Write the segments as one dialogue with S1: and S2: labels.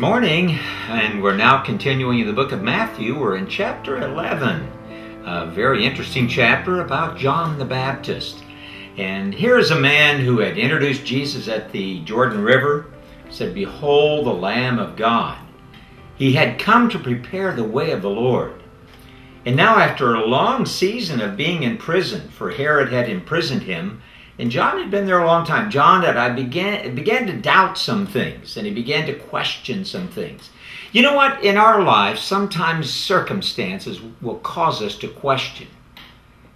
S1: morning, and we're now continuing in the book of Matthew. We're in chapter 11, a very interesting chapter about John the Baptist. And here's a man who had introduced Jesus at the Jordan River, said, "Behold the Lamb of God." He had come to prepare the way of the Lord. And now after a long season of being in prison, for Herod had imprisoned him, and John had been there a long time. John began to doubt some things, and he began to question some things. You know what? In our lives, sometimes circumstances will cause us to question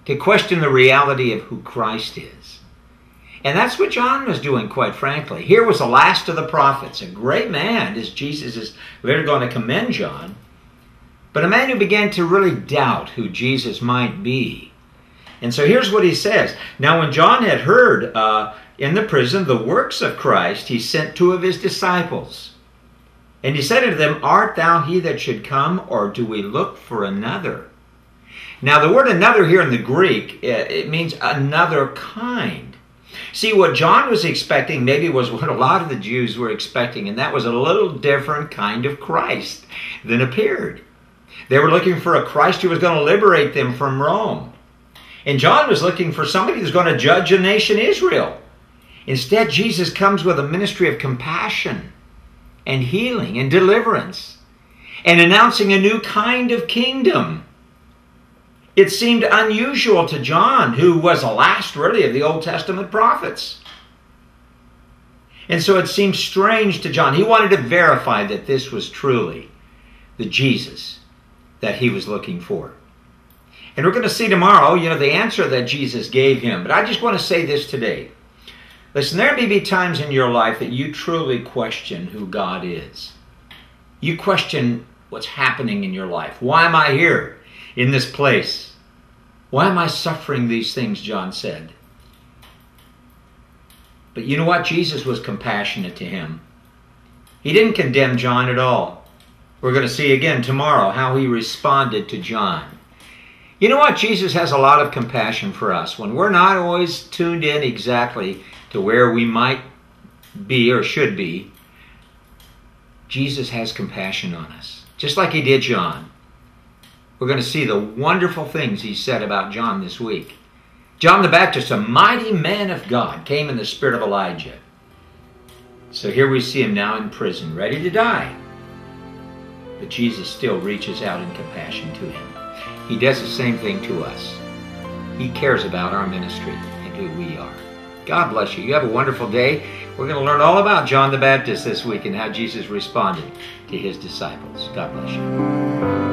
S1: the reality of who Christ is. And that's what John was doing, quite frankly. Here was the last of the prophets, a great man, as Jesus is later going to commend John, but a man who began to really doubt who Jesus might be. And so here's what he says. Now when John had heard in the prison the works of Christ, he sent two of his disciples. And he said unto them, "Art thou he that should come, or do we look for another?" Now the word another here in the Greek, it means another kind. See, what John was expecting maybe was what a lot of the Jews were expecting, and that was a little different kind of Christ than appeared. They were looking for a Christ who was going to liberate them from Rome. And John was looking for somebody who's going to judge the nation Israel. Instead, Jesus comes with a ministry of compassion and healing and deliverance and announcing a new kind of kingdom. It seemed unusual to John, who was the last, really, of the Old Testament prophets. And so it seemed strange to John. He wanted to verify that this was truly the Jesus that he was looking for. And we're going to see tomorrow, the answer that Jesus gave him. But I just want to say this today. Listen, there may be times in your life that you truly question who God is. You question what's happening in your life. Why am I here in this place? Why am I suffering these things, John said. But you know what? Jesus was compassionate to him. He didn't condemn John at all. We're going to see again tomorrow how he responded to John. You know what? Jesus has a lot of compassion for us. When we're not always tuned in exactly to where we might be or should be, Jesus has compassion on us, just like he did John. We're going to see the wonderful things he said about John this week. John the Baptist, a mighty man of God, came in the spirit of Elijah. So here we see him now in prison, ready to die. But Jesus still reaches out in compassion to him. He does the same thing to us. He cares about our ministry and who we are. God bless you. You have a wonderful day. We're going to learn all about John the Baptist this week and how Jesus responded to his disciples. God bless you.